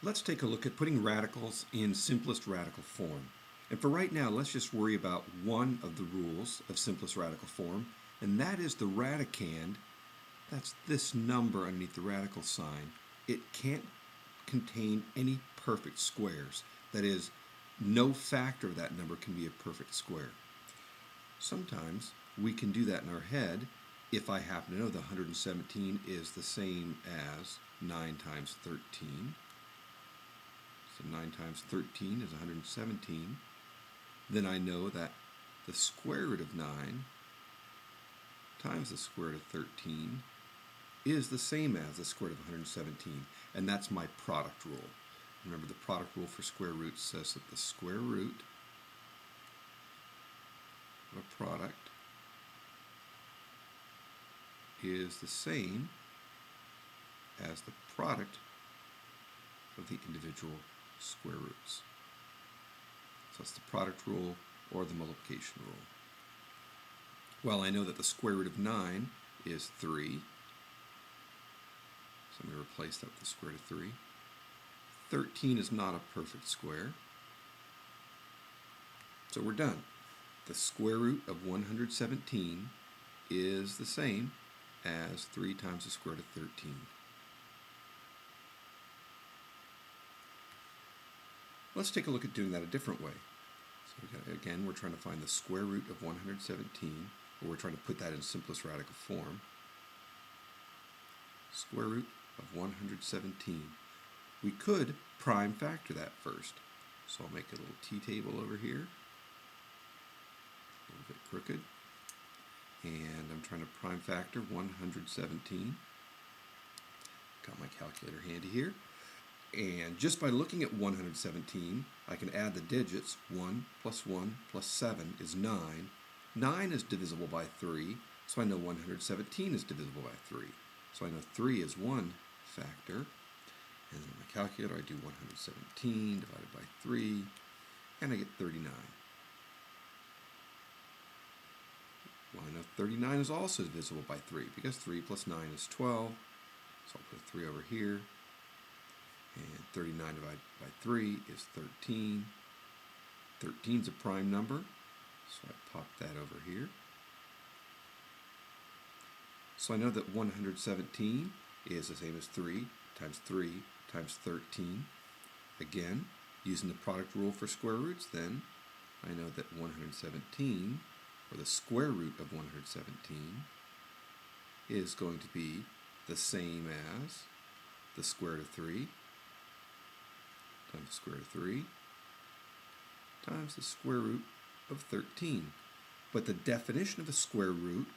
Let's take a look at putting radicals in simplest radical form. And for right now, let's just worry about one of the rules of simplest radical form, and that is the radicand. That's this number underneath the radical sign. It can't contain any perfect squares. That is, no factor of that number can be a perfect square. Sometimes we can do that in our head if I happen to know that 117 is the same as 9 times 13. So 9 times 13 is 117. Then I know that the square root of 9 times the square root of 13 is the same as the square root of 117. And that's my product rule. Remember, the product rule for square roots says that the square root of a product is the same as the product of the individual square roots. So it's the product rule or the multiplication rule. Well, I know that the square root of 9 is 3. So I'm going to replace that with the square root of 3. 13 is not a perfect square. So we're done. The square root of 117 is the same as 3 times the square root of 13. Let's take a look at doing that a different way. So again, we're trying to find the square root of 117, or we're trying to put that in simplest radical form. Square root of 117. We could prime factor that first. So I'll make a little t-table over here. A little bit crooked. And I'm trying to prime factor 117. Got my calculator handy here. And just by looking at 117, I can add the digits. 1 plus 1 plus 7 is 9. 9 is divisible by 3, so I know 117 is divisible by 3. So I know 3 is one factor. And then my calculator, I do 117 divided by 3, and I get 39. Well, I know 39 is also divisible by 3, because 3 plus 9 is 12. So I'll put a 3 over here. And 39 divided by 3 is 13. 13 is a prime number, so I pop that over here. So I know that 117 is the same as 3 times 13. Again, using the product rule for square roots, then I know that 117, or the square root of 117, is going to be the same as the square root of 3 times the square root of 3 times the square root of 13. But the definition of a square root,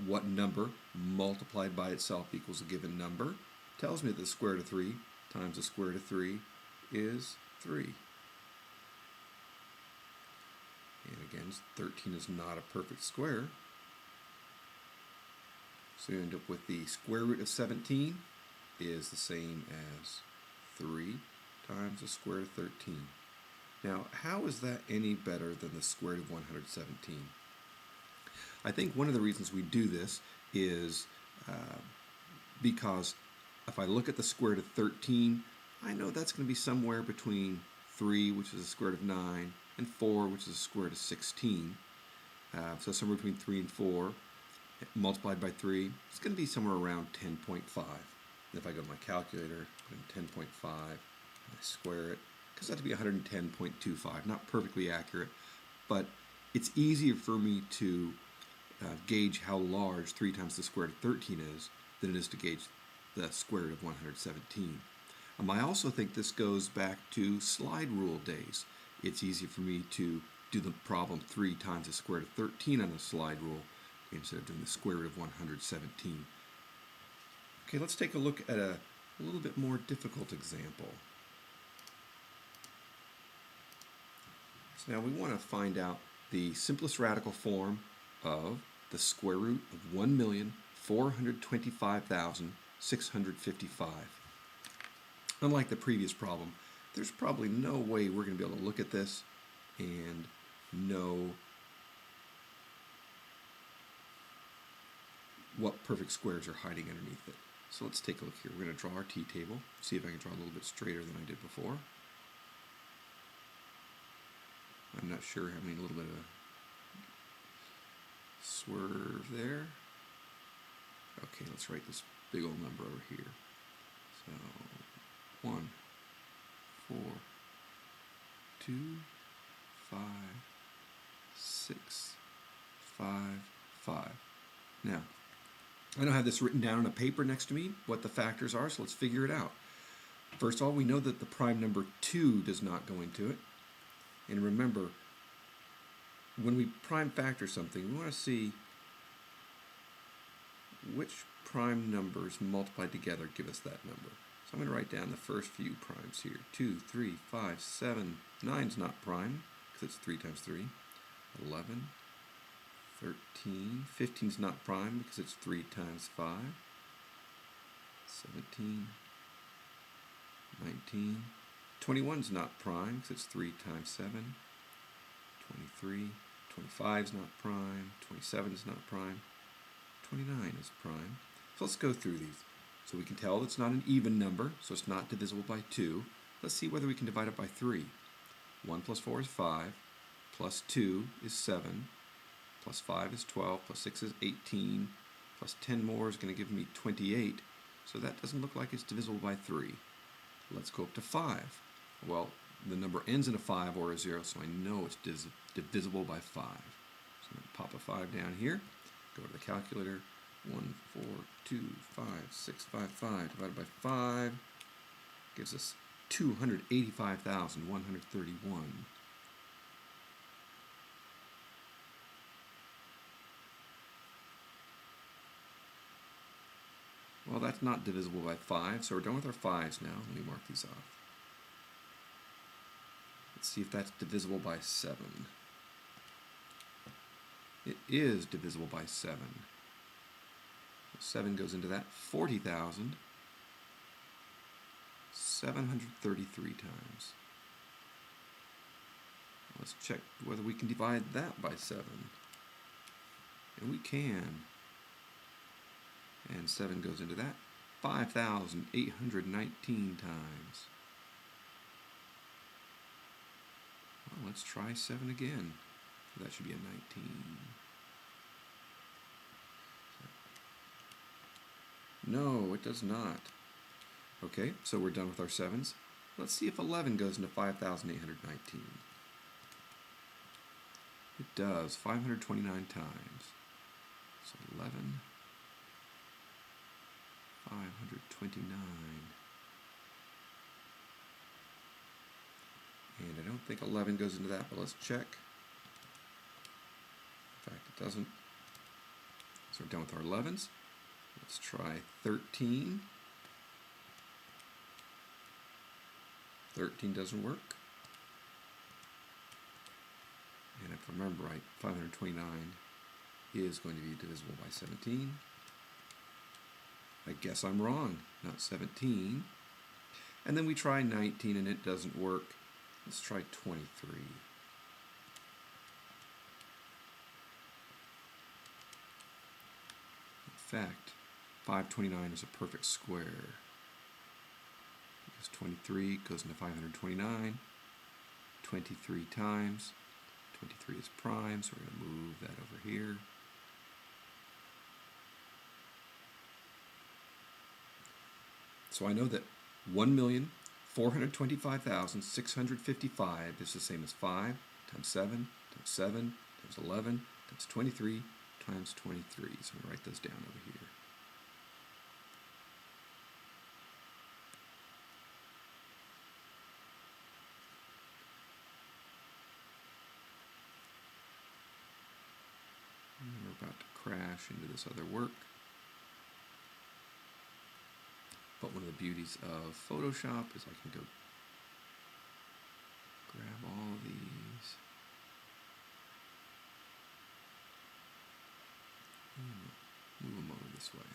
what number multiplied by itself equals a given number, tells me that the square root of 3 times the square root of 3 is 3. And again, 13 is not a perfect square. So you end up with the square root of 17 is the same as 3 times the square root of 13. Now, how is that any better than the square root of 117? I think one of the reasons we do this is because if I look at the square root of 13, I know that's going to be somewhere between 3, which is the square root of 9, and 4, which is the square root of 16. So somewhere between 3 and 4, multiplied by 3, it's going to be somewhere around 10.5. If I go to my calculator, put in 10.5, and I square it, because that would be 110.25. Not perfectly accurate, but it's easier for me to gauge how large 3 times the square root of 13 is than it is to gauge the square root of 117. I also think this goes back to slide rule days. It's easy for me to do the problem 3 times the square root of 13 on the slide rule instead of doing the square root of 117. Okay, let's take a look at a little bit more difficult example. So now we want to find out the simplest radical form of the square root of 1,425,655. Unlike the previous problem, there's probably no way we're going to be able to look at this and know what perfect squares are hiding underneath it. So let's take a look here. We're going to draw our t-table, see if I can draw a little bit straighter than I did before. I'm not sure, having a little bit of a swerve there. Okay, let's write this big old number over here. So 1, 4, 2, 5, 6, 5, 5. Now, I don't have this written down on a paper next to me, what the factors are, so let's figure it out. First of all, we know that the prime number 2 does not go into it. And remember, when we prime factor something, we want to see which prime numbers multiplied together give us that number. So I'm going to write down the first few primes here. 2, 3, 5, 7. 9's not prime, because it's 3 times 3. 11, 13. 15's not prime, because it's 3 times 5. 17, 19. 21's not prime, because it's 3 times 7. 23. 25's not prime. 27's not prime. 29 is prime. So let's go through these. So we can tell it's not an even number, so it's not divisible by 2. Let's see whether we can divide it by 3. 1 plus 4 is 5, plus 2 is 7, plus 5 is 12, plus 6 is 18, plus 10 more is going to give me 28. So that doesn't look like it's divisible by 3. Let's go up to 5. Well, the number ends in a 5 or a 0, so I know it's divisible by 5. So I'm going to pop a 5 down here, go to the calculator. 1, 4, 2, 5, 6, 5, 5 divided by 5 gives us 285,131. Well, that's not divisible by 5, so we're done with our 5s now. Let me mark these off. Let's see if that's divisible by 7. It is divisible by 7. 7 goes into that. 40,733 times. Let's check whether we can divide that by 7. And we can. And 7 goes into that. 5,819 times. Well, let's try 7 again. That should be a 19. No, it does not. Okay, so we're done with our 7s. Let's see if 11 goes into 5,819. It does, 529 times. So 11, 529. And I don't think 11 goes into that, but let's check. In fact, it doesn't. So we're done with our 11s. Let's try 13. 13 doesn't work. And if I remember right, 529 is going to be divisible by 17. I guess I'm wrong, not 17. And then we try 19 and it doesn't work. Let's try 23. In fact, 529 is a perfect square. Because 23 goes into 529, 23 times. 23 is prime, so we're going to move that over here. So I know that 1,425,655 is the same as 5 times 7 times 7 times 11 times 23 times 23. So I'm going to write those down over here. And we're about to crash into this other work. But one of the beauties of Photoshop is I can go grab all of these and move them over this way.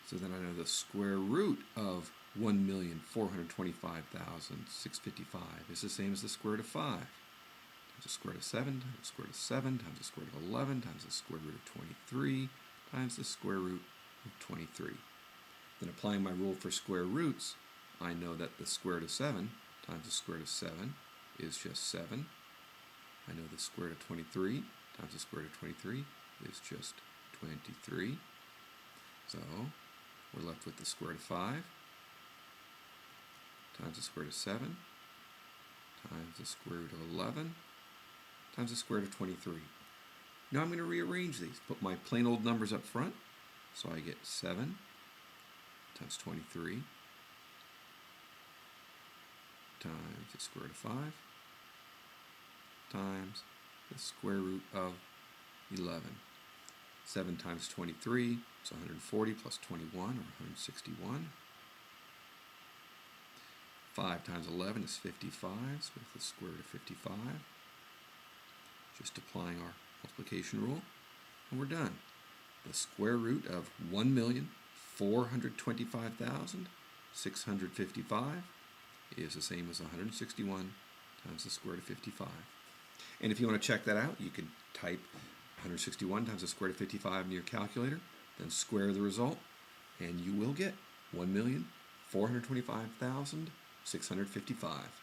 So then I know the square root of 1,425,655 is the same as the square root of 5. the square root of 7 times the square root of 7 times the square root of 11 times the square root of 23 times the square root of 23. Then applying my rule for square roots, I know that the square root of 7 times the square root of 7 is just 7. I know the square root of 23 times the square root of 23 is just 23. So we're left with the square root of 5 times the square root of 7 times the square root of 11 times the square root of 23. Now I'm going to rearrange these. Put my plain old numbers up front. So I get 7 times 23 times the square root of 5 times the square root of 11. 7 times 23 is 140 plus 21, or 161. 5 times 11 is 55, so with the square root of 55. Just applying our multiplication rule, and we're done. The square root of 1,425,655 is the same as 161 times the square root of 55. And if you want to check that out, you can type 161 times the square root of 55 in your calculator, then square the result, and you will get 1,425,655.